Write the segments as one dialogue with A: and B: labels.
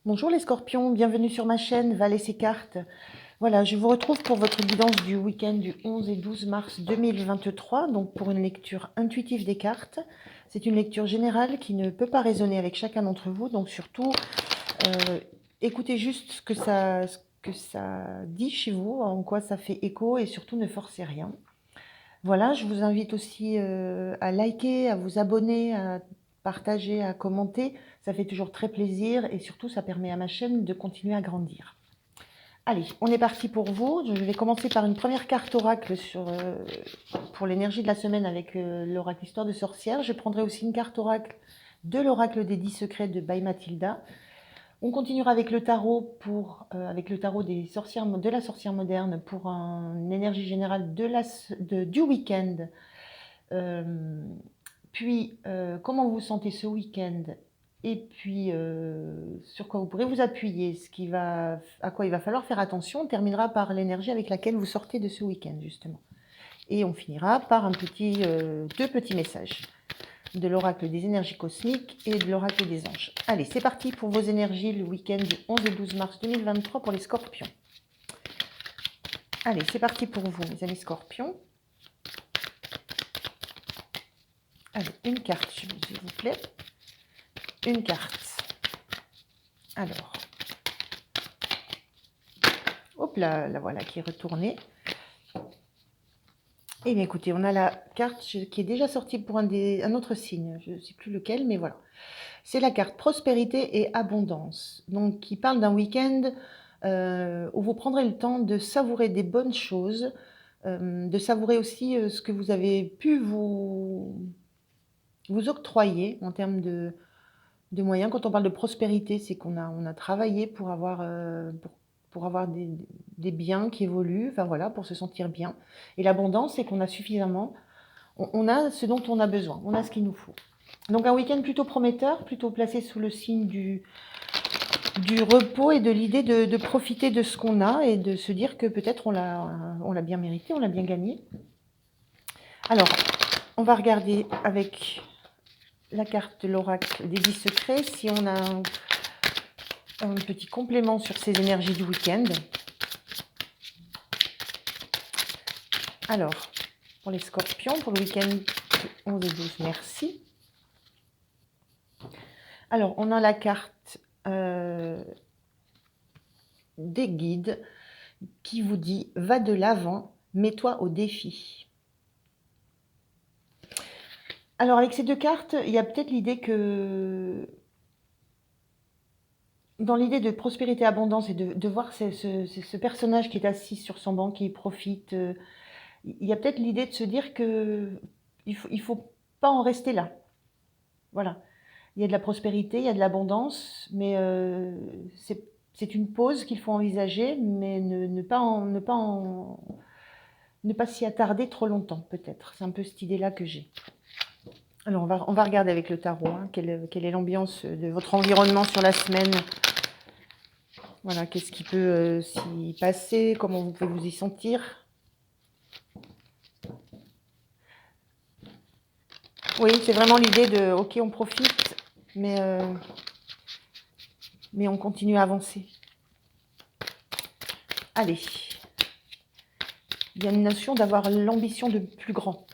A: Bonjour les scorpions, bienvenue sur ma chaîne Val et ses cartes. Voilà, je vous retrouve pour votre guidance du week-end du 11 et 12 mars 2023, donc pour une lecture intuitive des cartes. C'est une lecture générale qui ne peut pas résonner avec chacun d'entre vous, donc surtout écoutez juste ce que ça dit chez vous, en quoi ça fait écho et surtout ne forcez rien. Voilà, je vous invite aussi à liker, à vous abonner, à partager, à commenter. Ça fait toujours très plaisir et surtout, ça permet à ma chaîne de continuer à grandir. Allez, on est parti pour vous. Je vais commencer par une première carte oracle pour l'énergie de la semaine avec l'oracle Histoire de sorcière. Je prendrai aussi une carte oracle de l'oracle des 10 secrets de By Mathilda. On continuera avec le tarot avec le tarot de la sorcière moderne pour une énergie générale du week-end. Comment vous sentez ce week-end et puis sur quoi vous pourrez vous appuyer, à quoi il va falloir faire attention. On terminera par l'énergie avec laquelle vous sortez de ce week-end justement. Et on finira par deux petits messages de l'oracle des énergies cosmiques et de l'oracle des anges. Allez, c'est parti pour vos énergies le week-end du 11 et 12 mars 2023 pour les scorpions. Allez, c'est parti pour vous, mes amis scorpions. Allez, une carte, s'il vous plaît. Une carte. Alors, hop là, la voilà qui est retournée. Eh bien, écoutez, on a la carte qui est déjà sortie pour un autre signe. Je ne sais plus lequel, mais voilà. C'est la carte prospérité et abondance. Donc, qui parle d'un week-end où vous prendrez le temps de savourer des bonnes choses, de savourer aussi ce que vous avez pu vous octroyer en termes de moyens. Quand on parle de prospérité, c'est qu'on a travaillé pour avoir, des biens qui évoluent, enfin voilà, pour se sentir bien. Et l'abondance, c'est qu'on a suffisamment, on a ce dont on a besoin, on a ce qu'il nous faut. Donc un week-end plutôt prometteur, plutôt placé sous le signe du repos et de l'idée de profiter de ce qu'on a et de se dire que peut-être on l'a bien mérité, on l'a bien gagné. Alors, on va regarder avec la carte de l'oracle des 10 secrets si on a un petit complément sur ces énergies du week-end. Alors, pour les scorpions, pour le week-end 11 et 12, merci. Alors, on a la carte des guides qui vous dit « Va de l'avant, mets-toi au défi ». Alors, avec ces deux cartes, il y a peut-être l'idée que, dans l'idée de prospérité abondance et de voir ce personnage qui est assis sur son banc, qui profite, il y a peut-être l'idée de se dire que il faut pas en rester là. Voilà. Il y a de la prospérité, il y a de l'abondance, mais c'est une pause qu'il faut envisager, mais ne pas s'y attarder trop longtemps, peut-être. C'est un peu cette idée-là que j'ai. Alors, on va regarder avec le tarot, hein, quelle est l'ambiance de votre environnement sur la semaine. Voilà, qu'est-ce qui peut s'y passer, comment vous pouvez vous y sentir. Oui, c'est vraiment l'idée de, ok, on profite, mais on continue à avancer. Allez. Il y a une notion d'avoir l'ambition de plus grand.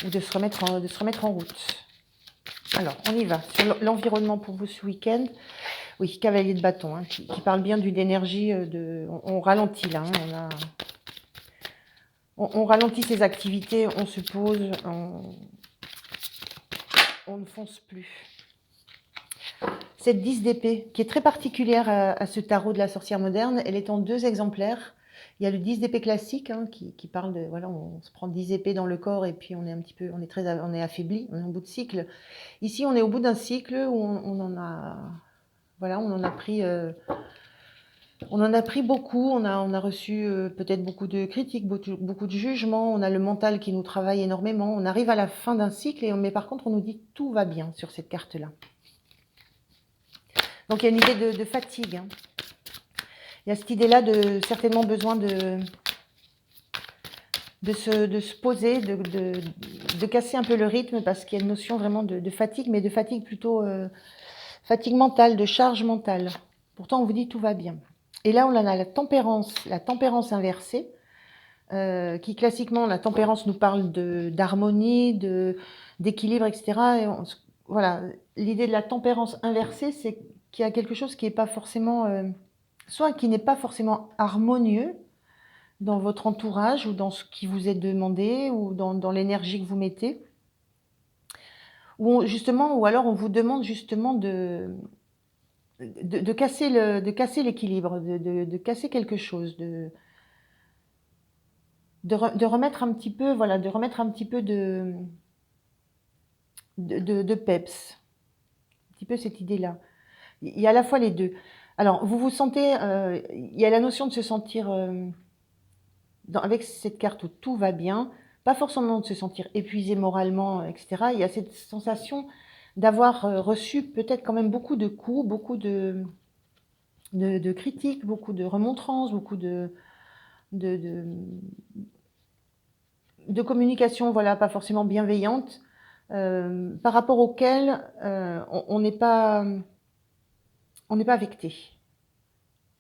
A: Ou de se remettre en route. Alors, on y va. Sur l'environnement pour vous ce week-end, oui, cavalier de bâton, hein, qui parle bien d'une énergie on ralentit là, hein, on ralentit ses activités, on se pose, on ne fonce plus. Cette 10 d'épée, qui est très particulière à ce tarot de la sorcière moderne, elle est en 2 exemplaires. Il y a le 10 d'épée classique, hein, qui parle de, voilà, on se prend 10 épées dans le corps et puis on est affaibli, on est en bout de cycle. Ici, on est au bout d'un cycle où on en a pris, beaucoup, on a reçu peut-être beaucoup de critiques, beaucoup de jugements, on a le mental qui nous travaille énormément, on arrive à la fin d'un cycle, mais par contre, on nous dit tout va bien sur cette carte-là. Donc, il y a une idée de fatigue, hein. Il y a cette idée-là de certainement besoin de se poser, de casser un peu le rythme parce qu'il y a une notion vraiment de fatigue, mais de fatigue plutôt fatigue mentale, de charge mentale. Pourtant, on vous dit tout va bien. Et là, on a la tempérance inversée, qui classiquement, la tempérance nous parle d'harmonie, d'équilibre, etc. Voilà, l'idée de la tempérance inversée, c'est qu'il y a quelque chose qui n'est pas forcément, soit qui n'est pas forcément harmonieux dans votre entourage ou dans ce qui vous est demandé ou dans l'énergie que vous mettez, ou alors on vous demande justement de casser l'équilibre, de casser quelque chose, de remettre un petit peu, voilà, de remettre un petit peu de peps, un petit peu cette idée-là. Il y a à la fois les deux. Alors, vous vous sentez, il y a la notion de se sentir, avec cette carte où tout va bien, pas forcément de se sentir épuisé moralement, etc. Il y a cette sensation d'avoir reçu peut-être quand même beaucoup de coups, beaucoup de critiques, beaucoup de remontrances, beaucoup de, de, de communication, voilà, pas forcément bienveillante, par rapport auxquelles on n'est pas affecté.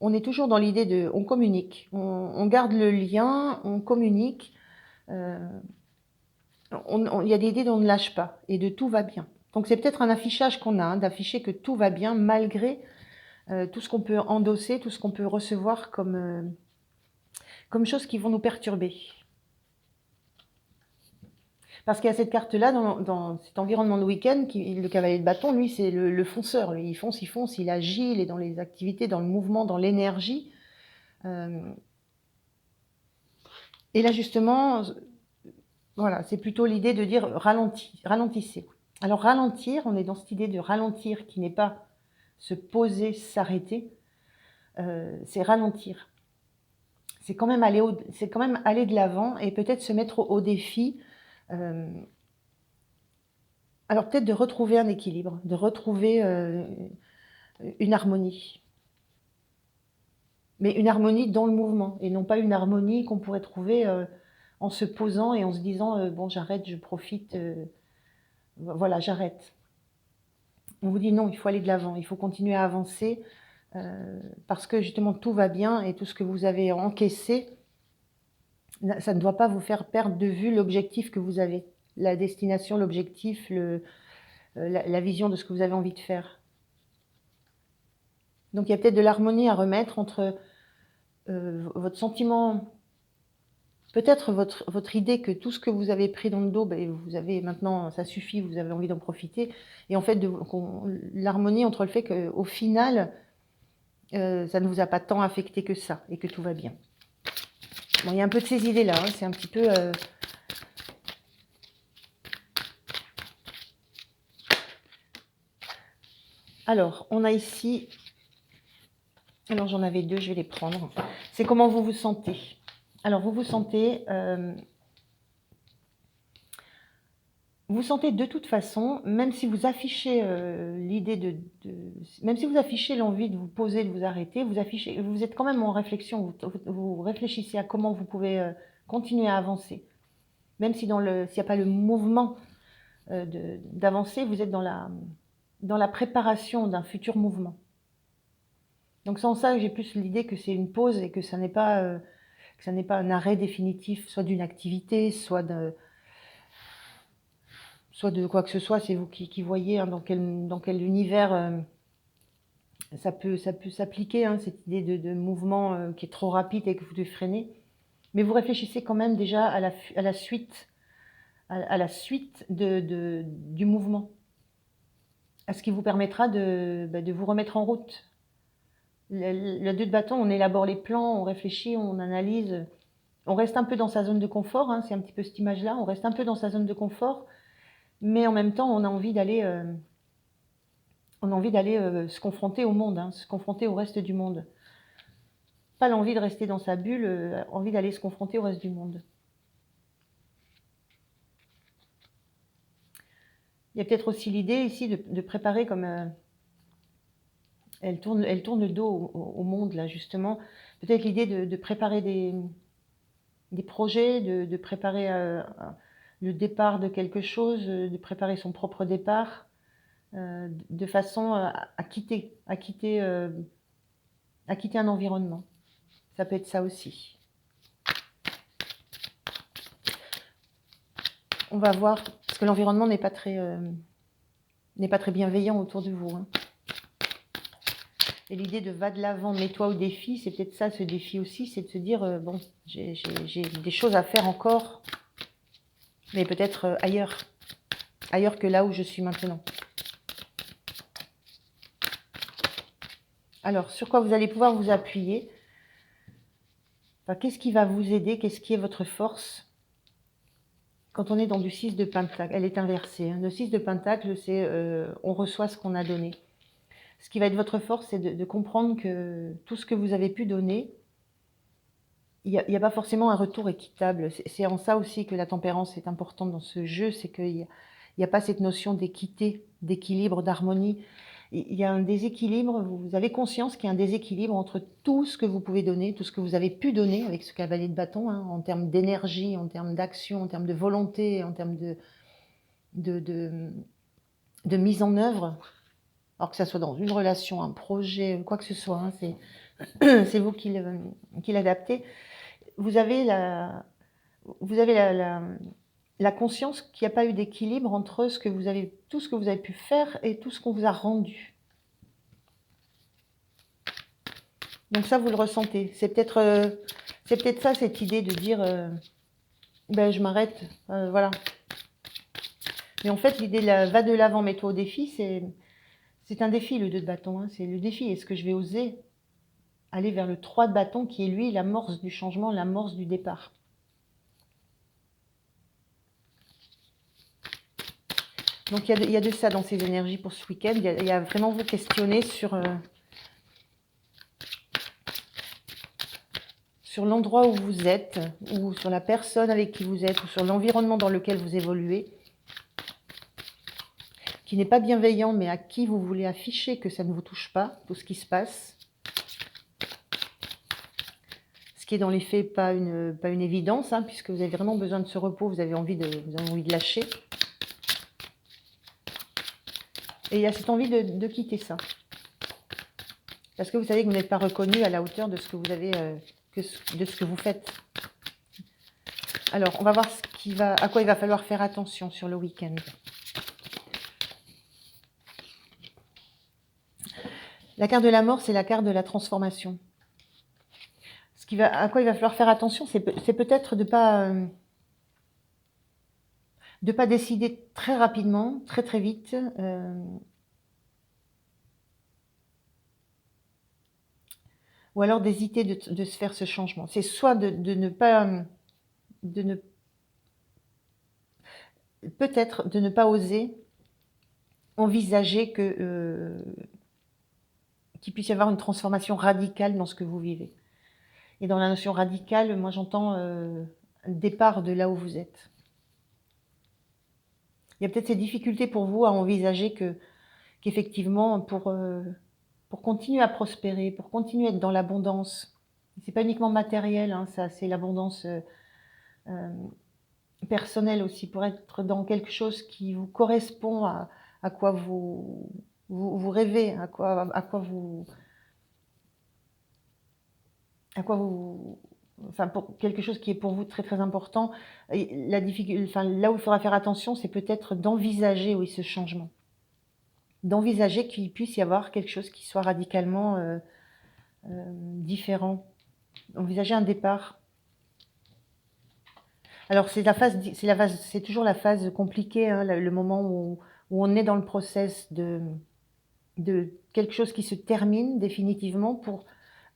A: On est toujours dans l'idée on communique, on garde le lien, on communique. Il y a des idées dont on ne lâche pas et de tout va bien. Donc c'est peut-être un affichage qu'on a, hein, d'afficher que tout va bien malgré tout ce qu'on peut endosser, tout ce qu'on peut recevoir comme choses qui vont nous perturber. Parce qu'il y a cette carte-là dans cet environnement de week-end, le cavalier de bâton, lui, c'est le fonceur. Lui, il fonce, il agit, il est dans les activités, dans le mouvement, dans l'énergie. Et là, justement, voilà, c'est plutôt l'idée de dire ralentissez. Alors ralentir, on est dans cette idée de ralentir qui n'est pas se poser, s'arrêter, c'est ralentir. C'est quand même aller de l'avant et peut-être se mettre au défi. Alors peut-être de retrouver un équilibre, de retrouver une harmonie. Mais une harmonie dans le mouvement et non pas une harmonie qu'on pourrait trouver en se posant et en se disant bon, j'arrête, je profite, voilà, j'arrête. On vous dit non, il faut aller de l'avant, il faut continuer à avancer parce que justement tout va bien et tout ce que vous avez encaissé, ça ne doit pas vous faire perdre de vue l'objectif que vous avez, la destination, l'objectif, la vision de ce que vous avez envie de faire. Donc il y a peut-être de l'harmonie à remettre entre votre sentiment, peut-être votre idée que tout ce que vous avez pris dans le dos, ben, vous avez maintenant, ça suffit, vous avez envie d'en profiter. Et en fait, l'harmonie entre le fait qu'au final, ça ne vous a pas tant affecté que ça et que tout va bien. Bon, il y a un peu de ces idées-là, hein, c'est un petit peu... Alors, on a ici... Alors, j'en avais deux, je vais les prendre. C'est comment vous vous sentez. Alors, vous vous sentez... vous sentez de toute façon, même si vous affichez l'idée même si vous affichez l'envie de vous poser, de vous arrêter, vous êtes quand même en réflexion, vous réfléchissez à comment vous pouvez continuer à avancer. Même si s'il n'y a pas le mouvement d'avancer, vous êtes dans la préparation d'un futur mouvement. Donc sans ça, j'ai plus l'idée que c'est une pause et que ça n'est pas un arrêt définitif, soit d'une activité, soit de quoi que ce soit, c'est vous qui voyez hein, dans quel univers ça peut s'appliquer, hein, cette idée de mouvement qui est trop rapide et que vous devez freiner. Mais vous réfléchissez quand même déjà à la suite, du mouvement, à ce qui vous permettra de vous remettre en route. Le 2 de bâton, on élabore les plans, on réfléchit, on analyse, on reste un peu dans sa zone de confort, hein, c'est un petit peu cette image-là, on reste un peu dans sa zone de confort, mais en même temps, on a envie d'aller se confronter au monde, hein, se confronter au reste du monde. Pas l'envie de rester dans sa bulle, envie d'aller se confronter au reste du monde. Il y a peut-être aussi l'idée ici de préparer comme... elle tourne le dos au monde, là, justement. Peut-être l'idée de préparer des projets, de préparer le départ de quelque chose, de préparer son propre départ, de façon à à quitter un environnement. Ça peut être ça aussi. On va voir, parce que l'environnement n'est pas très bienveillant autour de vous. Hein. Et l'idée de va de l'avant, mets-toi au défi, c'est peut-être ça, ce défi aussi, c'est de se dire, bon, j'ai des choses à faire encore, mais peut-être ailleurs que là où je suis maintenant. Alors, sur quoi vous allez pouvoir vous appuyer? Enfin, qu'est-ce qui va vous aider? Qu'est-ce qui est votre force? Quand on est dans du 6 de pentacle, elle est inversée. Hein. Le 6 de pentacle, c'est on reçoit ce qu'on a donné. Ce qui va être votre force, c'est de comprendre que tout ce que vous avez pu donner, il n'y a pas forcément un retour équitable. C'est en ça aussi que la tempérance est importante dans ce jeu, c'est qu'il n'y a pas cette notion d'équité, d'équilibre, d'harmonie. Il y a un déséquilibre, vous avez conscience qu'il y a un déséquilibre entre tout ce que vous pouvez donner, tout ce que vous avez pu donner avec ce cavalier de bâton, hein, en termes d'énergie, en termes d'action, en termes de volonté, en termes de mise en œuvre, alors que ça soit dans une relation, un projet, quoi que ce soit, hein, c'est vous qui l'adaptez. Vous avez la conscience qu'il n'y a pas eu d'équilibre entre tout ce que vous avez pu faire et tout ce qu'on vous a rendu. Donc ça, vous le ressentez. C'est peut-être ça, cette idée de dire ben, je m'arrête, voilà. Mais en fait, l'idée va de l'avant, mets-toi au défi, c'est un défi, le 2 de bâton. Hein. C'est le défi. Est-ce que je vais oser aller vers le 3 de bâton, qui est lui l'amorce du changement, l'amorce du départ? Donc il y a de ça dans ces énergies pour ce week-end. Il y a vraiment vous questionner sur l'endroit où vous êtes, ou sur la personne avec qui vous êtes, ou sur l'environnement dans lequel vous évoluez, qui n'est pas bienveillant, mais à qui vous voulez afficher que ça ne vous touche pas, tout ce qui se passe. Ce qui est dans les faits pas une évidence, hein, puisque vous avez vraiment besoin de ce repos, vous avez envie de lâcher. Et il y a cette envie de quitter ça. Parce que vous savez que vous n'êtes pas reconnu à la hauteur de ce que vous avez, de ce que vous faites. Alors, on va voir à quoi il va falloir faire attention sur le week-end. La carte de la mort, c'est la carte de la transformation. À quoi il va falloir faire attention, c'est peut-être de pas décider très rapidement, très très vite, ou alors d'hésiter de se faire ce changement. C'est soit peut-être de ne pas oser envisager qu'il puisse y avoir une transformation radicale dans ce que vous vivez. Et dans la notion radicale, moi j'entends départ de là où vous êtes. Il y a peut-être ces difficultés pour vous à envisager qu'effectivement, pour continuer à prospérer, pour continuer à être dans l'abondance, c'est pas uniquement matériel, hein, ça, c'est l'abondance personnelle aussi, pour être dans quelque chose qui vous correspond à quoi vous rêvez, à quoi vous, enfin, pour quelque chose qui est pour vous très très important. Et là où il faudra faire attention, c'est peut-être d'envisager, oui, ce changement. D'envisager qu'il puisse y avoir quelque chose qui soit radicalement différent. Envisager un départ. Alors c'est toujours la phase compliquée, hein, le moment où on est dans le process de quelque chose qui se termine définitivement pour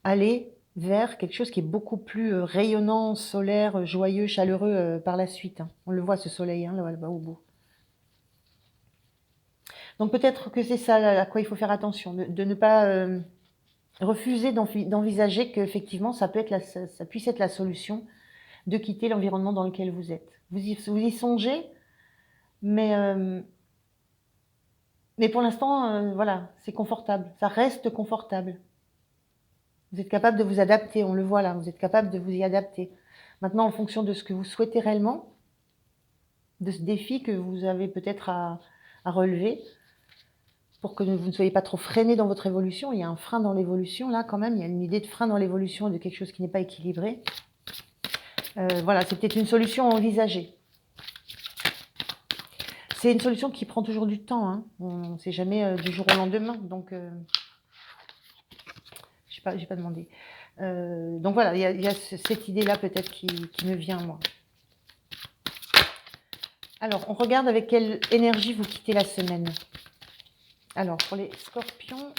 A: aller vers quelque chose qui est beaucoup plus rayonnant, solaire, joyeux, chaleureux par la suite. Hein. On le voit, ce soleil, hein, là-bas au bout. Donc peut-être que c'est ça à quoi il faut faire attention, de ne pas refuser d'envisager qu'effectivement ça puisse être la solution de quitter l'environnement dans lequel vous êtes. Vous y songez, mais pour l'instant, voilà, c'est confortable, ça reste confortable. Vous êtes capable de vous adapter, on le voit là, vous êtes capable de vous y adapter. Maintenant, en fonction de ce que vous souhaitez réellement, de ce défi que vous avez peut-être à relever, pour que vous ne soyez pas trop freiné dans votre évolution. Il y a un frein dans l'évolution, là, quand même. Il y a une idée de frein dans l'évolution de quelque chose qui n'est pas équilibré. Voilà, c'est peut-être une solution à envisager. C'est une solution qui prend toujours du temps. Hein. On ne sait jamais du jour au lendemain. Donc, je n'ai pas demandé. Donc voilà, il y a cette idée-là peut-être qui me vient, moi. Alors, on regarde avec quelle énergie vous quittez la semaine. Alors, pour les scorpions,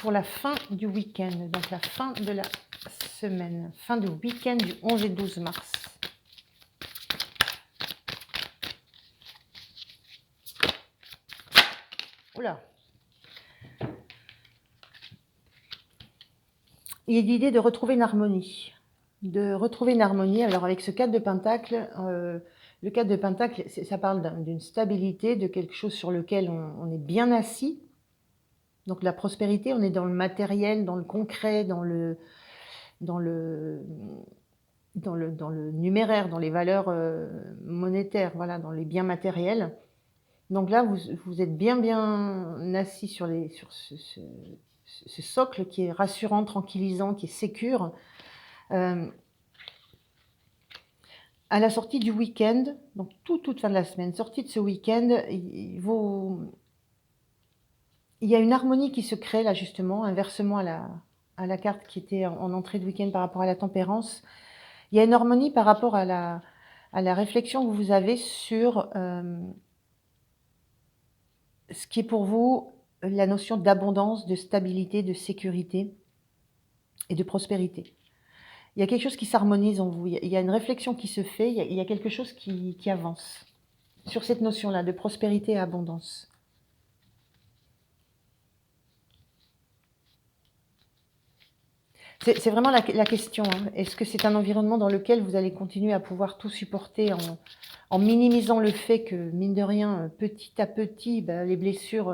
A: pour la fin du week-end, donc la fin de la semaine, fin du week-end du 11 et 12 mars. Oula. Il y a l'idée de retrouver une harmonie. Alors, avec ce 4 de Pentacle, le 4 de Pentacle, ça parle d'une stabilité, de quelque chose sur lequel on est bien assis. Donc, la prospérité, on est dans le matériel, dans le concret, dans le numéraire, dans les valeurs monétaires, voilà, dans les biens matériels. Donc là, vous êtes bien assis sur ce socle qui est rassurant, tranquillisant, qui est sécure. À la sortie du week-end, donc toute fin de la semaine, sortie de ce week-end, il y a une harmonie qui se crée là justement, inversement à la carte qui était en entrée de week-end par rapport à la tempérance. Il y a une harmonie par rapport à la réflexion que vous avez sur ce qui est pour vous la notion d'abondance, de stabilité, de sécurité et de prospérité. Il y a quelque chose qui s'harmonise en vous, il y a une réflexion qui se fait, il y a quelque chose qui avance sur cette notion-là de prospérité et abondance. C'est vraiment la question. Hein. Est-ce que c'est un environnement dans lequel vous allez continuer à pouvoir tout supporter en minimisant le fait que, mine de rien, petit à petit, les blessures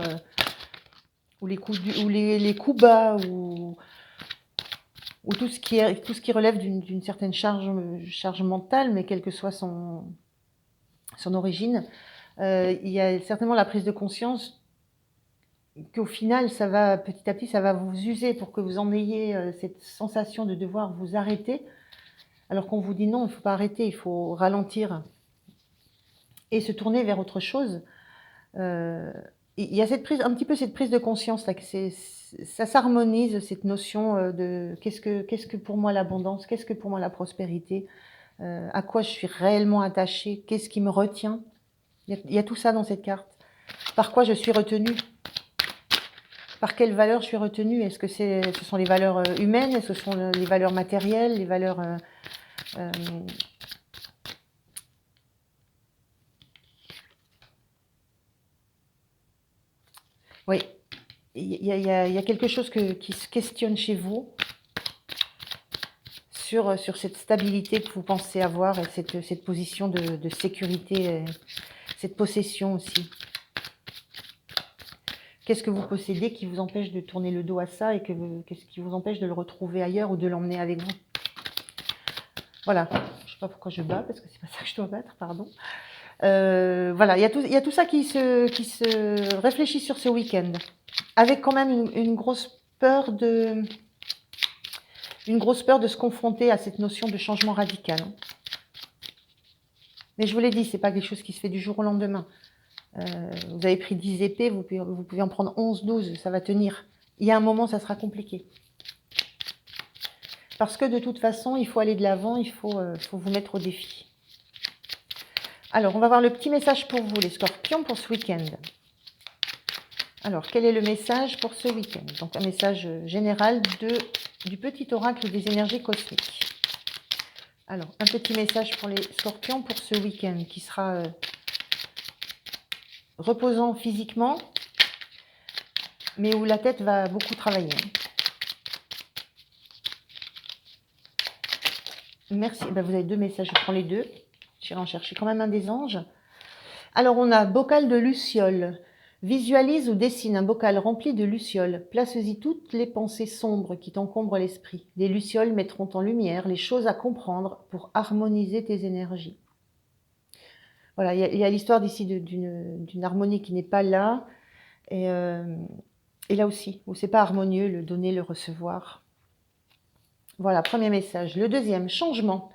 A: ou les coups bas ou tout ce qui relève d'une certaine charge mentale, mais quelle que soit son origine, il y a certainement la prise de conscience qu'au final, ça va petit à petit, ça va vous user pour que vous en ayez cette sensation de devoir vous arrêter, alors qu'on vous dit non, il ne faut pas arrêter, il faut ralentir et se tourner vers autre chose. Il y a un petit peu cette prise de conscience là, que ça s'harmonise, cette notion de qu'est-ce que pour moi l'abondance, qu'est-ce que pour moi la prospérité, à quoi je suis réellement attachée, qu'est-ce qui me retient. Il y a tout ça dans cette carte. Par quoi je suis retenue? Par quelles valeurs je suis retenue? Est-ce que ce sont les valeurs humaines? Est-ce que ce sont les valeurs matérielles? Les valeurs... Oui, il y a quelque chose qui se questionne chez vous sur cette stabilité que vous pensez avoir et cette position de sécurité, cette possession aussi. Qu'est-ce que vous possédez qui vous empêche de tourner le dos à ça et qu'est-ce qui vous empêche de le retrouver ailleurs ou de l'emmener avec vous? Voilà, je ne sais pas pourquoi je bats, parce que c'est pas ça que je dois battre, pardon. Voilà, il y a tout ça qui se réfléchit sur ce week-end, avec quand même une grosse peur de se confronter à cette notion de changement radical. Mais je vous l'ai dit, c'est pas quelque chose qui se fait du jour au lendemain. Vous avez pris 10 épées, vous pouvez en prendre 11, 12, ça va tenir. Il y a un moment, ça sera compliqué. Parce que de toute façon, il faut aller de l'avant, il faut vous mettre au défi. Alors, on va voir le petit message pour vous, les scorpions, pour ce week-end. Alors, quel est le message pour ce week-end? Donc, un message général du petit oracle des énergies cosmiques. Alors, un petit message pour les scorpions pour ce week-end qui sera reposant physiquement, mais où la tête va beaucoup travailler. Merci. Vous avez deux messages, je prends les deux. J'irai en chercher quand même un des anges. Alors, on a bocal de lucioles. Visualise ou dessine un bocal rempli de lucioles. Place-y toutes les pensées sombres qui t'encombrent l'esprit. Les lucioles mettront en lumière les choses à comprendre pour harmoniser tes énergies. Voilà, il y a l'histoire d'ici d'une harmonie qui n'est pas là. Et là aussi, où c'est pas harmonieux, le donner, le recevoir. Voilà, premier message. Le deuxième, changement.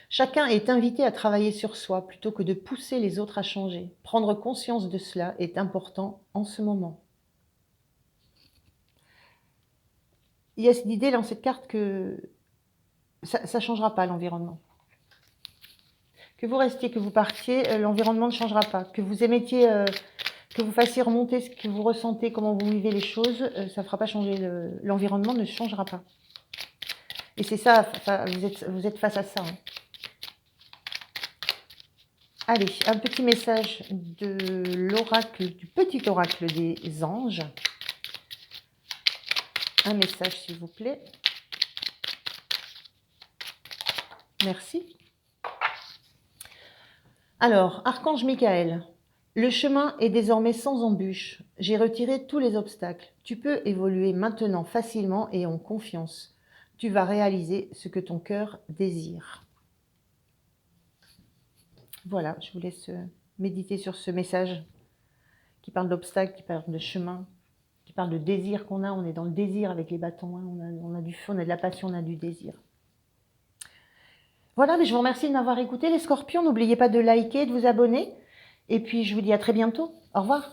A: Chacun est invité à travailler sur soi plutôt que de pousser les autres à changer. Prendre conscience de cela est important en ce moment. Il y a cette idée dans cette carte que ça ne changera pas l'environnement. Que vous restiez, que vous partiez, l'environnement ne changera pas. Que vous émettiez, que vous fassiez remonter ce que vous ressentez, comment vous vivez les choses, ça ne fera pas changer. L'environnement ne changera pas. Et c'est ça, vous êtes face à ça. Hein. Allez, un petit message de l'oracle, du petit oracle des anges. Un message, s'il vous plaît. Merci. Alors, Archange Michael, le chemin est désormais sans embûche. J'ai retiré tous les obstacles. Tu peux évoluer maintenant facilement et en confiance. Tu vas réaliser ce que ton cœur désire. Voilà, je vous laisse méditer sur ce message qui parle d'obstacles, qui parle de chemin, qui parle de désir qu'on a. On est dans le désir avec les bâtons. Hein. On a du feu, on a de la passion, on a du désir. Voilà, mais je vous remercie de m'avoir écouté les scorpions. N'oubliez pas de liker, de vous abonner. Et puis, je vous dis à très bientôt. Au revoir.